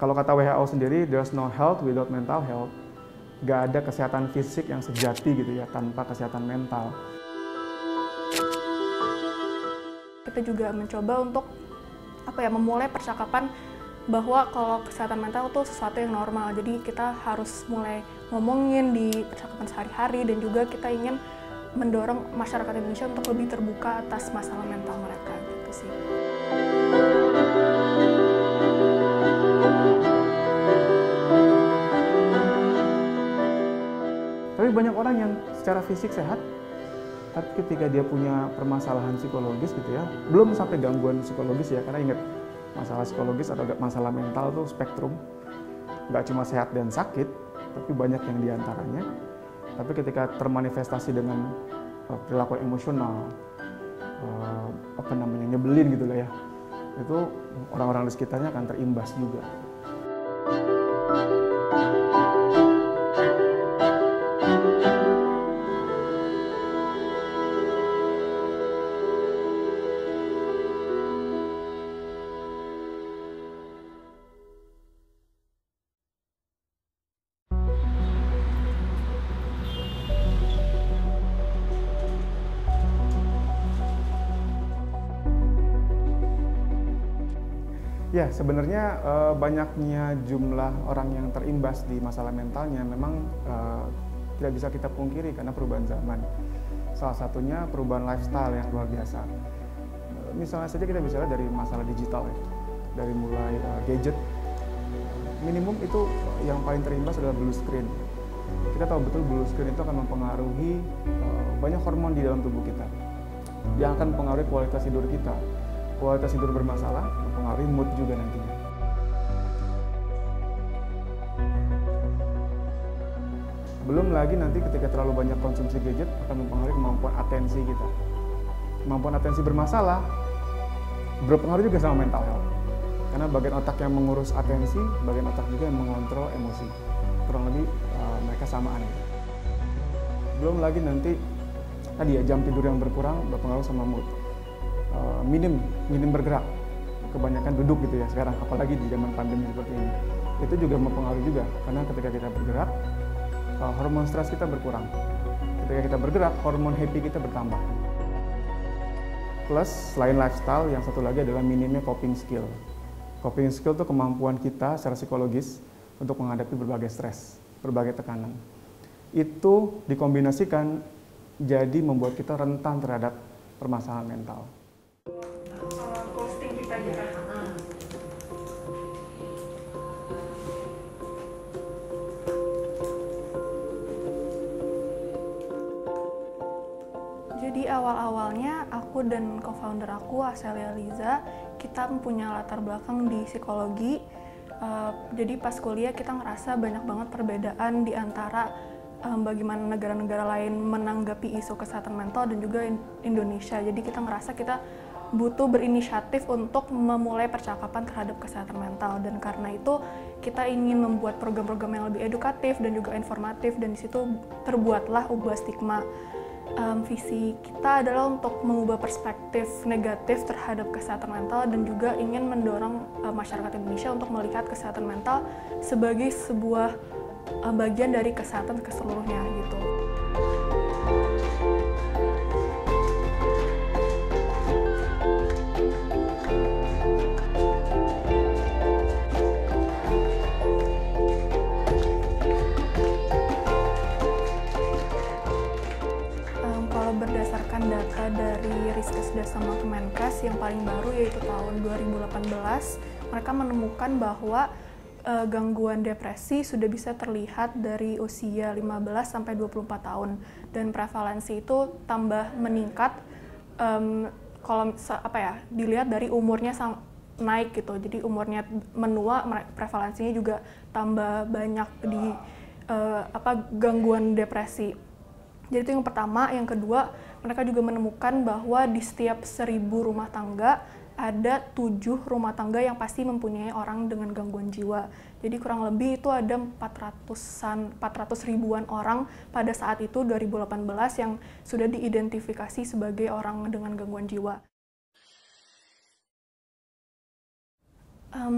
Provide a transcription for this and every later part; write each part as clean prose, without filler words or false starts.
Kalau kata WHO sendiri, there's no health without mental health. Gak ada kesehatan fisik yang sejati gitu ya tanpa kesehatan mental. Kita juga mencoba untuk memulai percakapan bahwa kalau kesehatan mental itu sesuatu yang normal. Jadi kita harus mulai ngomongin di percakapan sehari-hari, dan juga kita ingin mendorong masyarakat Indonesia untuk lebih terbuka atas masalah mental mereka gitu sih. Tapi banyak orang yang secara fisik sehat, tapi ketika dia punya permasalahan psikologis gitu ya, belum sampai gangguan psikologis ya, karena ingat, masalah psikologis atau masalah mental itu spektrum, nggak cuma sehat dan sakit, tapi banyak yang diantaranya. Tapi ketika termanifestasi dengan perilaku emosional, nyebelin gitu lah ya, itu orang-orang di sekitarnya akan terimbas juga. Ya, sebenarnya banyaknya jumlah orang yang terimbas di masalah mentalnya memang tidak bisa kita pungkiri karena perubahan zaman. Salah satunya perubahan lifestyle yang luar biasa. Misalnya saja kita bicara dari masalah digital ya, dari mulai gadget, minimum itu yang paling terimbas adalah blue screen. Kita tahu betul blue screen itu akan mempengaruhi banyak hormon di dalam tubuh kita, yang akan mempengaruhi kualitas tidur kita. Kualitas tidur bermasalah, mempengaruhi mood juga nantinya. Belum lagi nanti ketika terlalu banyak konsumsi gadget akan mempengaruhi kemampuan atensi kita. Kemampuan atensi bermasalah, berpengaruh juga sama mental health. Karena bagian otak yang mengurus atensi, bagian otak juga yang mengontrol emosi. Kurang lebih mereka samaan. Belum lagi nanti tadi ya, jam tidur yang berkurang berpengaruh sama mood. Minim bergerak, kebanyakan duduk gitu ya sekarang, apalagi di zaman pandemi seperti ini. Itu juga mempengaruhi juga, karena ketika kita bergerak, hormon stres kita berkurang. Ketika kita bergerak, hormon happy kita bertambah. Plus, selain lifestyle, yang satu lagi adalah minimnya coping skill. Coping skill itu kemampuan kita secara psikologis untuk menghadapi berbagai stres, berbagai tekanan. Itu dikombinasikan jadi membuat kita rentan terhadap permasalahan mental. Posting kita juga. Jadi awal-awalnya aku dan co-founder aku, Aselia Liza, kita mempunyai latar belakang di psikologi. Jadi pas kuliah kita ngerasa banyak banget perbedaan di antara bagaimana negara-negara lain menanggapi isu kesehatan mental dan juga Indonesia. Jadi kita ngerasa kita butuh berinisiatif untuk memulai percakapan terhadap kesehatan mental, dan karena itu kita ingin membuat program-program yang lebih edukatif dan juga informatif, dan di situ terbuatlah Ubah Stigma. Visi kita adalah untuk mengubah perspektif negatif terhadap kesehatan mental dan juga ingin mendorong masyarakat Indonesia untuk melihat kesehatan mental sebagai sebuah bagian dari kesehatan keseluruhnya gitu. Kalau berdasarkan data dari Riskesdas sama Kemenkes yang paling baru yaitu tahun 2018, mereka menemukan bahwa gangguan depresi sudah bisa terlihat dari usia 15 sampai 24 tahun, dan prevalensi itu tambah meningkat kalau dilihat dari umurnya naik gitu. Jadi umurnya menua, prevalensinya juga tambah banyak di gangguan depresi. Jadi itu yang pertama. Yang kedua, mereka juga menemukan bahwa di setiap 1000 rumah tangga ada 7 rumah tangga yang pasti mempunyai orang dengan gangguan jiwa. Jadi kurang lebih itu ada 400 ribuan orang pada saat itu 2018 yang sudah diidentifikasi sebagai orang dengan gangguan jiwa.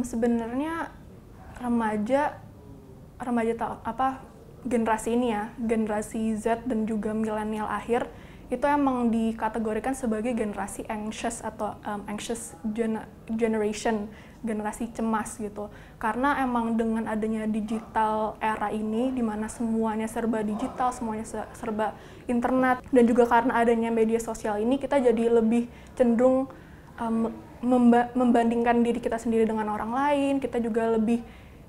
Sebenarnya remaja generasi ini ya, generasi Z dan juga milenial akhir itu emang dikategorikan sebagai generasi anxious atau generation, generasi cemas gitu. Karena emang dengan adanya digital era ini di mana semuanya serba digital, semuanya serba internet, dan juga karena adanya media sosial ini kita jadi lebih cenderung membandingkan diri kita sendiri dengan orang lain. Kita juga lebih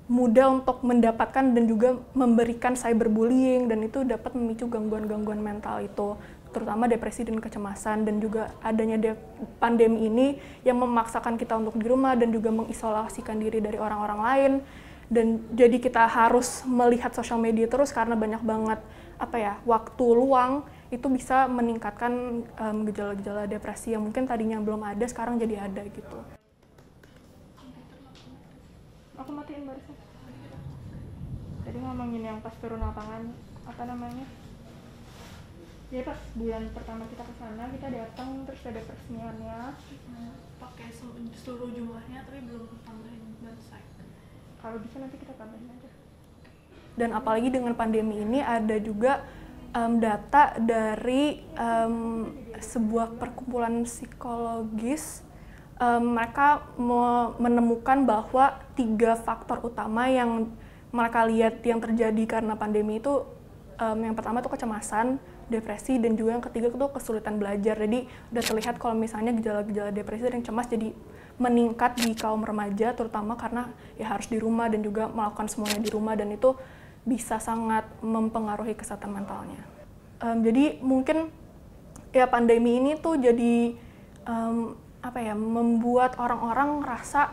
mudah untuk mendapatkan dan juga memberikan cyberbullying, dan itu dapat memicu gangguan-gangguan mental itu, terutama depresi dan kecemasan. Dan juga adanya pandemi ini yang memaksakan kita untuk di rumah dan juga mengisolasikan diri dari orang-orang lain, dan jadi kita harus melihat sosial media terus karena banyak banget waktu luang, itu bisa meningkatkan gejala-gejala depresi yang mungkin tadinya belum ada sekarang jadi ada gitu. Aku matiin barusan. Tadi ngomongin yang pas turun lapangan, ya pas bulan pertama kita ke sana, kita datang terus ada peresmiannya. Pakai seluruh jumlahnya tapi belum tambahin website. Kalau bisa nanti kita tambahin aja. Dan apalagi dengan pandemi ini ada juga data dari sebuah perkumpulan psikologis. Mereka menemukan bahwa 3 faktor utama yang mereka lihat yang terjadi karena pandemi itu, yang pertama itu kecemasan, depresi, dan juga yang ketiga itu kesulitan belajar. Jadi udah terlihat kalau misalnya gejala-gejala depresi dan cemas jadi meningkat di kaum remaja, terutama karena ya harus di rumah dan juga melakukan semuanya di rumah, dan itu bisa sangat mempengaruhi kesehatan mentalnya. Jadi mungkin ya pandemi ini tuh jadi membuat orang-orang rasa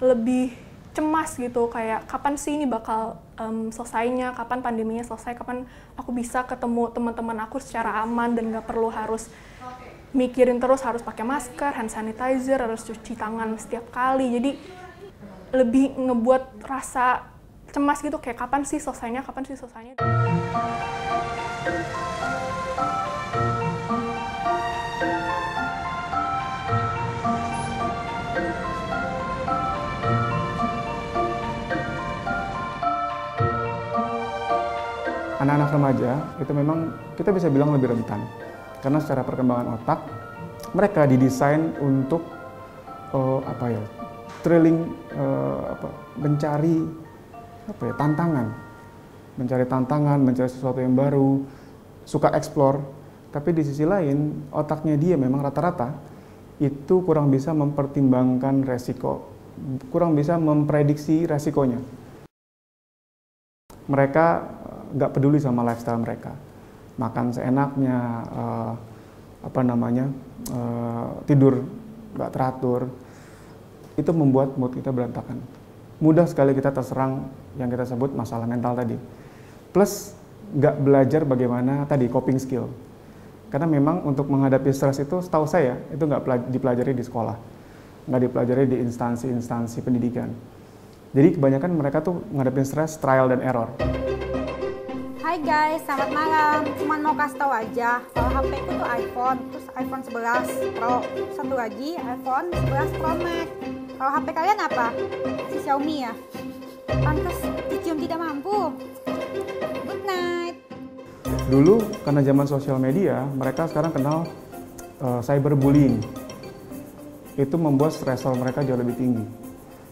lebih cemas gitu, kayak kapan sih ini bakal selesainya, kapan pandeminya selesai, kapan aku bisa ketemu teman-teman aku secara aman dan nggak perlu harus mikirin terus harus pakai masker, hand sanitizer, harus cuci tangan setiap kali. Jadi lebih ngebuat rasa cemas gitu, kayak kapan sih selesainya. Anak-anak remaja itu memang kita bisa bilang lebih rentan, karena secara perkembangan otak mereka didesain untuk mencari tantangan, mencari sesuatu yang baru, suka explore. Tapi di sisi lain otaknya dia memang rata-rata itu kurang bisa mempertimbangkan resiko, kurang bisa memprediksi resikonya. Mereka nggak peduli sama lifestyle mereka, makan seenaknya, tidur nggak teratur, itu membuat mood kita berantakan. Mudah sekali kita terserang yang kita sebut masalah mental tadi. Plus nggak belajar bagaimana tadi coping skill, karena memang untuk menghadapi stres itu setahu saya itu nggak dipelajari di sekolah, nggak dipelajari di instansi pendidikan. Jadi kebanyakan mereka tuh menghadapi stres trial dan error. Hai guys, selamat malam. Cuman mau kasih tahu aja, kalau HP ku tuh iPhone, terus iPhone 11 Pro, satu lagi iPhone 11 Pro Max. Kalau HP kalian apa? Si Xiaomi ya? Pantes dicium tidak mampu. Good night. Dulu karena zaman sosial media, mereka sekarang kenal cyberbullying. Itu membuat stresor mereka jauh lebih tinggi.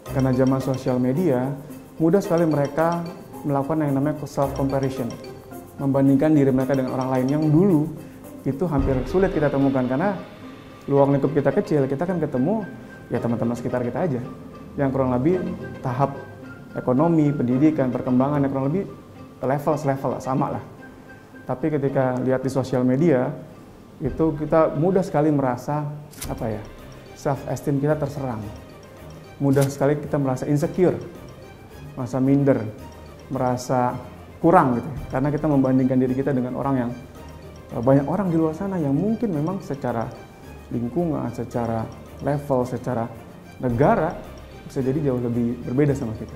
Karena zaman sosial media, mudah sekali mereka melakukan yang namanya self-comparison, membandingkan diri mereka dengan orang lain yang dulu itu hampir sulit kita temukan, karena luang lingkup kita kecil, kita kan ketemu ya teman-teman sekitar kita aja, yang kurang lebih tahap ekonomi, pendidikan, perkembangan yang kurang lebih level sama lah. Tapi ketika lihat di sosial media, itu kita mudah sekali merasa self-esteem kita terserang, mudah sekali kita merasa insecure, merasa minder, merasa kurang gitu, karena kita membandingkan diri kita dengan orang yang banyak orang di luar sana yang mungkin memang secara lingkungan, secara level, secara negara bisa jadi jauh lebih berbeda sama kita.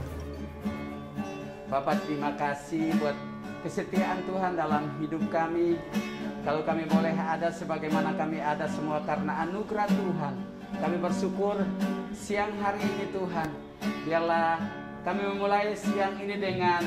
Bapak, terima kasih buat kesetiaan Tuhan dalam hidup kami. Kalau kami boleh ada sebagaimana kami ada semua karena anugerah Tuhan. Kami bersyukur siang hari ini Tuhan, biarlah Kami memulai siang ini dengan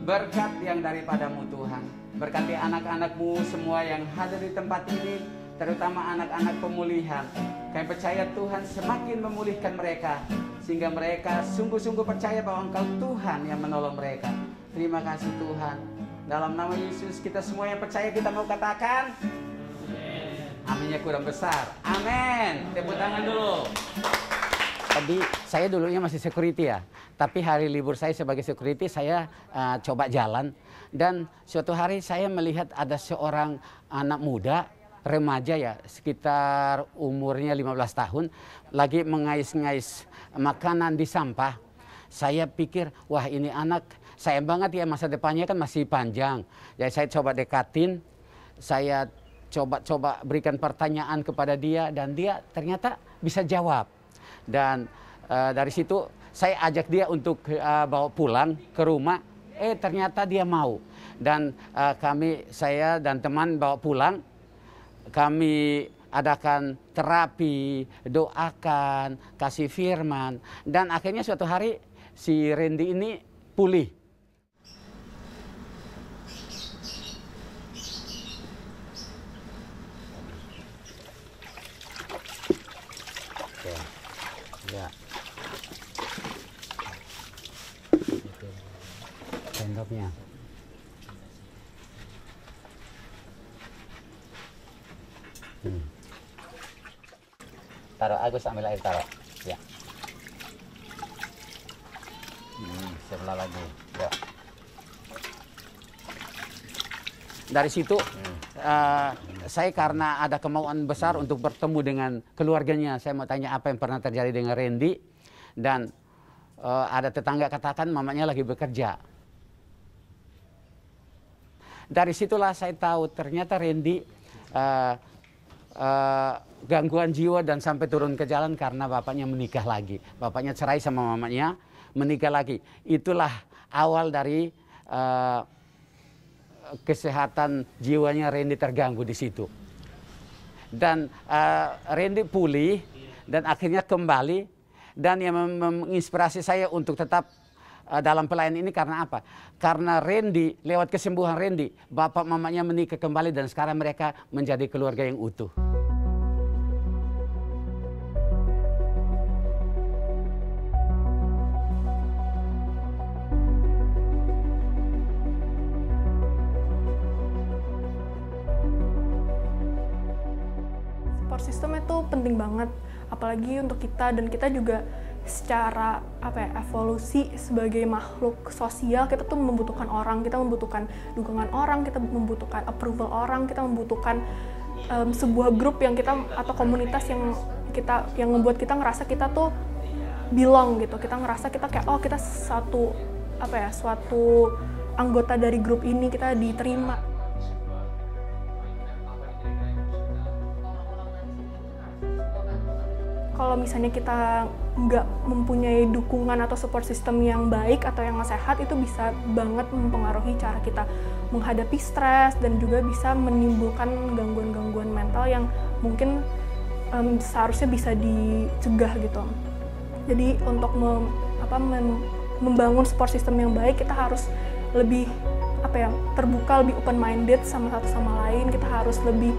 berkat yang daripadamu Tuhan. Berkati anak-anakmu semua yang hadir di tempat ini, terutama anak-anak pemulihan. Kami percaya Tuhan semakin memulihkan mereka, sehingga mereka sungguh-sungguh percaya bahwa Engkau Tuhan yang menolong mereka. Terima kasih Tuhan. Dalam nama Yesus kita semua yang percaya kita mau katakan aminnya kurang besar. Amin. Tepuk tangan dulu. Tadi saya dulunya masih security ya, tapi hari libur saya sebagai security saya coba jalan, dan suatu hari saya melihat ada seorang anak muda, remaja ya, sekitar umurnya 15 tahun, lagi mengais-ngais makanan di sampah. Saya pikir, wah ini anak sayang banget ya, masa depannya kan masih panjang. Jadi saya coba dekatin, saya coba berikan pertanyaan kepada dia, dan dia ternyata bisa jawab. Dan dari situ saya ajak dia untuk bawa pulang ke rumah. Ternyata dia mau. Dan saya dan teman bawa pulang. Kami adakan terapi, doakan, kasih firman. Dan akhirnya suatu hari si Randy ini pulih. Ya. Itu sendoknya. Taruh, Agus ambil air taruh. Ya. Sebelah lagi. Ya. Dari situ saya karena ada kemauan besar untuk bertemu dengan keluarganya. Saya mau tanya apa yang pernah terjadi dengan Randy. Dan ada tetangga katakan mamanya lagi bekerja. Dari situlah saya tahu ternyata Randy gangguan jiwa dan sampai turun ke jalan karena bapaknya menikah lagi. Bapaknya cerai sama mamanya, menikah lagi. Itulah awal dari kesehatan jiwanya Randy terganggu di situ. Dan Randy pulih dan akhirnya kembali, dan yang menginspirasi saya untuk tetap dalam pelayanan ini karena apa? Karena Randy, lewat kesembuhan Randy, bapak mamanya menikah kembali dan sekarang mereka menjadi keluarga yang utuh. Support system itu penting banget, apalagi untuk kita, dan kita juga secara evolusi sebagai makhluk sosial, kita tuh membutuhkan orang, kita membutuhkan dukungan orang, kita membutuhkan approval orang, kita membutuhkan sebuah grup yang kita atau komunitas yang membuat kita ngerasa kita tuh belong gitu. Kita ngerasa kita kayak kita suatu anggota dari grup ini, kita diterima. Kalau misalnya kita nggak mempunyai dukungan atau support system yang baik atau yang sehat, itu bisa banget mempengaruhi cara kita menghadapi stres dan juga bisa menimbulkan gangguan-gangguan mental yang mungkin seharusnya bisa dicegah gitu. Jadi untuk membangun support system yang baik, kita harus lebih terbuka, lebih open minded sama satu sama lain. Kita harus lebih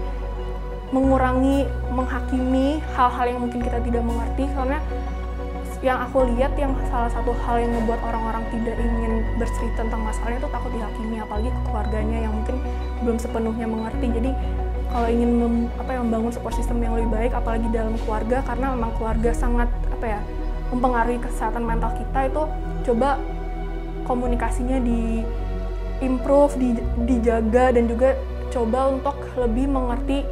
mengurangi menghakimi hal-hal yang mungkin kita tidak mengerti, karena yang aku lihat yang salah satu hal yang membuat orang-orang tidak ingin bercerita tentang masalahnya itu takut dihakimi, apalagi ke keluarganya yang mungkin belum sepenuhnya mengerti. Jadi kalau ingin membangun support system yang lebih baik, apalagi dalam keluarga, karena memang keluarga sangat mempengaruhi kesehatan mental kita, itu coba komunikasinya di-improve, dijaga, dan juga coba untuk lebih mengerti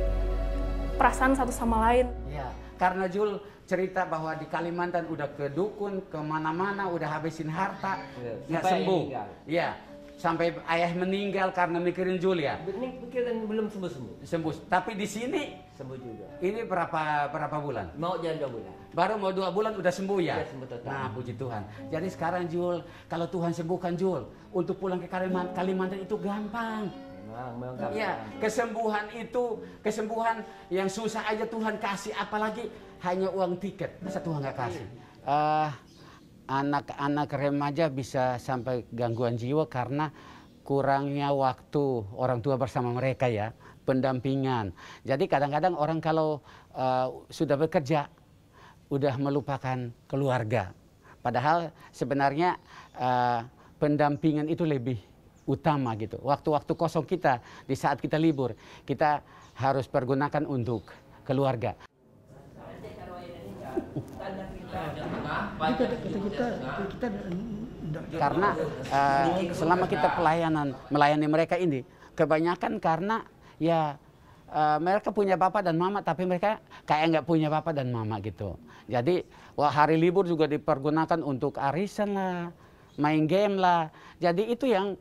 perasaan satu sama lain. Ya, karena Jul cerita bahwa di Kalimantan udah ke dukun, kemana-mana, udah habisin harta, nggak sembuh. Ya, sampai ayah meninggal karena mikirin Jul ya. Pikiran belum sembuh. Sembuh, tapi di sini Sembuh juga. Ini berapa bulan? Mau jalan 2 bulan. Baru mau 2 bulan udah sembuh ya? Ya, sembuh total. Nah, puji Tuhan. Jadi sekarang Jul, kalau Tuhan sembuhkan Jul, untuk pulang ke Kalimantan itu gampang. Memang Ya, kesembuhan yang susah aja Tuhan kasih, apalagi hanya uang tiket. Masa Tuhan nggak kasih? anak-anak remaja bisa sampai gangguan jiwa karena kurangnya waktu orang tua bersama mereka ya, pendampingan. Jadi kadang-kadang orang kalau sudah bekerja, udah melupakan keluarga. Padahal sebenarnya pendampingan itu lebih utama gitu. Waktu-waktu kosong kita di saat kita libur, kita harus pergunakan untuk keluarga. Karena selama kita melayani mereka ini, kebanyakan karena ya mereka punya bapak dan mama, tapi mereka kayak nggak punya bapak dan mama gitu. Jadi hari libur juga dipergunakan untuk arisan lah, main game lah. Jadi itu yang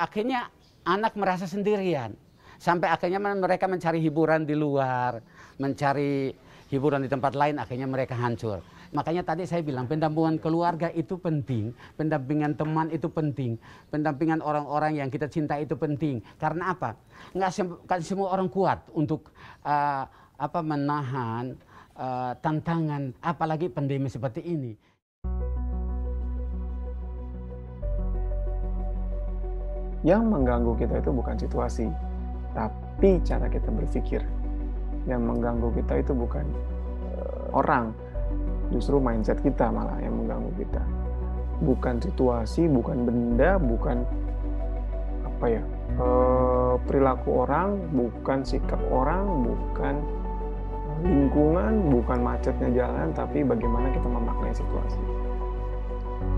akhirnya anak merasa sendirian. Sampai akhirnya mereka mencari hiburan di luar, mencari hiburan di tempat lain, akhirnya mereka hancur. Makanya tadi saya bilang pendampingan keluarga itu penting, pendampingan teman itu penting, pendampingan orang-orang yang kita cinta itu penting. Karena apa? Nggak semua orang kuat untuk menahan tantangan, apalagi pandemi seperti ini. Yang mengganggu kita itu bukan situasi, tapi cara kita berpikir. Yang mengganggu kita itu bukan orang, justru mindset kita malah yang mengganggu kita. Bukan situasi, bukan benda, bukan perilaku orang, bukan sikap orang, bukan lingkungan, bukan macetnya jalan, tapi bagaimana kita memaknai situasi.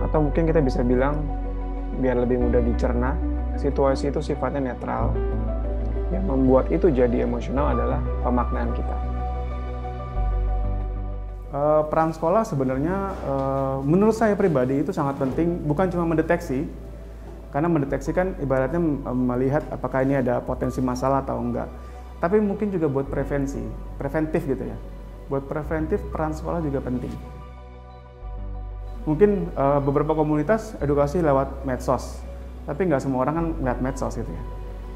Atau mungkin kita bisa bilang, biar lebih mudah dicerna, situasi itu sifatnya netral. Yang membuat itu jadi emosional adalah pemaknaan kita. Peran sekolah sebenarnya menurut saya pribadi itu sangat penting, bukan cuma mendeteksi, karena mendeteksi kan ibaratnya melihat apakah ini ada potensi masalah atau enggak, tapi mungkin juga buat preventif gitu ya. Buat preventif peran sekolah juga penting. Mungkin beberapa komunitas edukasi lewat medsos, tapi nggak semua orang kan ngeliat medsos gitu ya.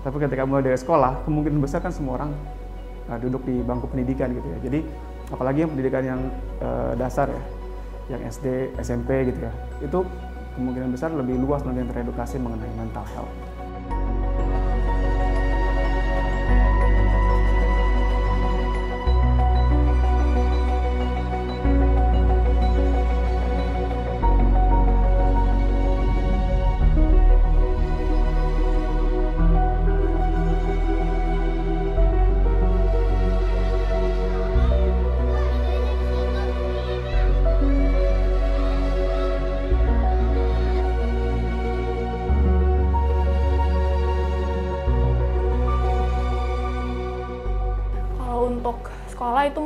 Tapi ketika mulai dari sekolah, kemungkinan besar kan semua orang duduk di bangku pendidikan gitu ya. Jadi apalagi yang pendidikan yang dasar ya, yang SD, SMP gitu ya, itu kemungkinan besar lebih luas nanti yang teredukasi mengenai mental health. Untuk sekolah itu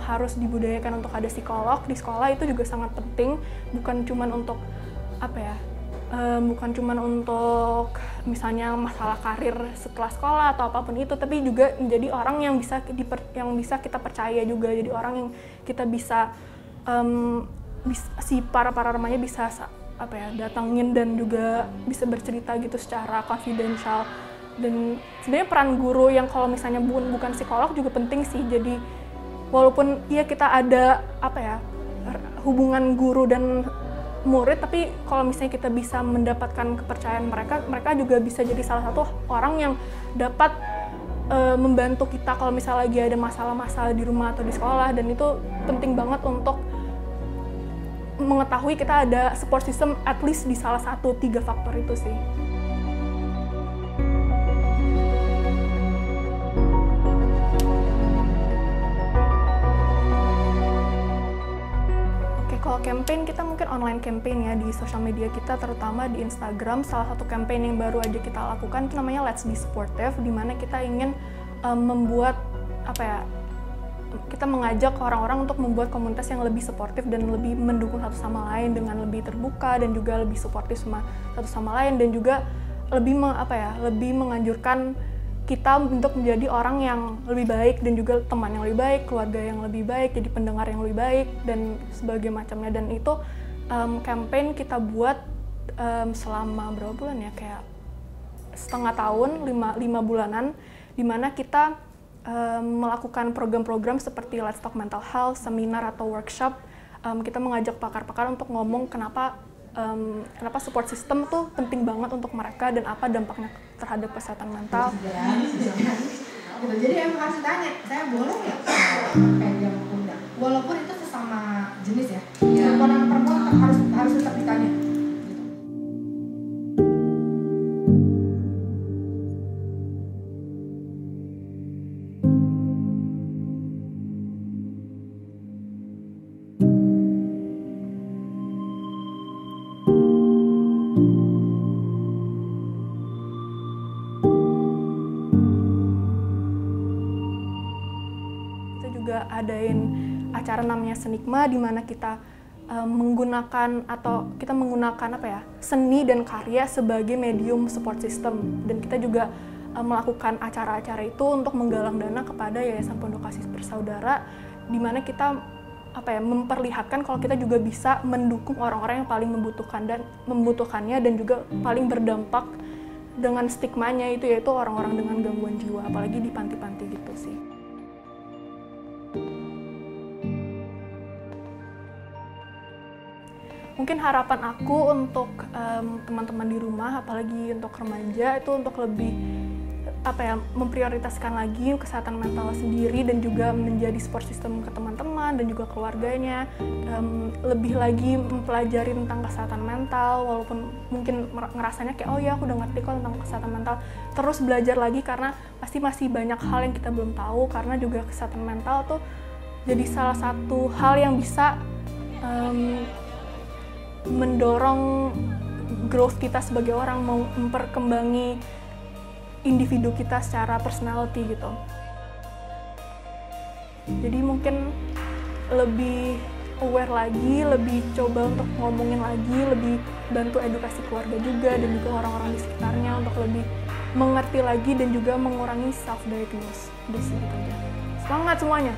harus dibudayakan untuk ada psikolog di sekolah, itu juga sangat penting, bukan cuman untuk bukan cuman untuk misalnya masalah karir setelah sekolah atau apapun itu, tapi juga menjadi orang yang bisa kita percaya juga, jadi orang yang kita bisa si para remaja bisa datangin dan juga bisa bercerita gitu secara confidential. Dan sebenarnya peran guru yang kalau misalnya bukan psikolog juga penting sih. Jadi walaupun ya kita ada hubungan guru dan murid, tapi kalau misalnya kita bisa mendapatkan kepercayaan mereka juga bisa jadi salah satu orang yang dapat membantu kita kalau misalnya lagi ada masalah-masalah di rumah atau di sekolah. Dan itu penting banget untuk mengetahui kita ada support system at least di salah satu 3 faktor itu sih. Kalau campaign, kita mungkin online campaign ya di sosial media kita, terutama di Instagram. Salah satu campaign yang baru aja kita lakukan itu namanya Let's Be Supportive, di mana kita ingin membuat kita mengajak orang-orang untuk membuat komunitas yang lebih suportif dan lebih mendukung satu sama lain dengan lebih terbuka dan juga lebih suportif sama satu sama lain, dan juga lebih lebih menganjurkan kita untuk menjadi orang yang lebih baik dan juga teman yang lebih baik, keluarga yang lebih baik, jadi pendengar yang lebih baik dan sebagainya macamnya. Dan itu campaign kita buat selama berapa bulan ya, kayak setengah tahun, 5 bulanan, di mana kita melakukan program-program seperti Let's Talk Mental Health, seminar atau workshop kita mengajak pakar-pakar untuk ngomong kenapa support system tuh penting banget untuk mereka dan apa dampaknya terhadap kesehatan mental. Gitu. Jadi emang harus tanya, saya boleh nggak pegang pundak? Walaupun itu sesama jenis ya, perempuan harus tetap ditanya. Juga adain acara namanya Senikma di mana kita menggunakan seni dan karya sebagai medium support system, dan kita juga melakukan acara-acara itu untuk menggalang dana kepada Yayasan Pondok Kasih Bersaudara, di mana kita memperlihatkan kalau kita juga bisa mendukung orang-orang yang paling membutuhkannya dan juga paling berdampak dengan stigmanya itu, yaitu orang-orang dengan gangguan jiwa, apalagi di panti-panti gitu sih. Mungkin harapan aku untuk teman-teman di rumah, apalagi untuk remaja, itu untuk lebih memprioritaskan lagi kesehatan mental sendiri dan juga menjadi support system ke teman-teman dan juga keluarganya, lebih lagi mempelajari tentang kesehatan mental, walaupun mungkin ngerasanya kayak, oh ya aku udah ngerti kok tentang kesehatan mental, terus belajar lagi karena pasti masih banyak hal yang kita belum tahu, karena juga kesehatan mental tuh jadi salah satu hal yang bisa mendorong growth kita sebagai orang, mau memperkembangi individu kita secara personality gitu. Jadi mungkin lebih aware lagi, lebih coba untuk ngomongin lagi, lebih bantu edukasi keluarga juga dan juga orang-orang di sekitarnya untuk lebih mengerti lagi dan juga mengurangi self-diagnose. Udah sih gitu aja. Semangat semuanya!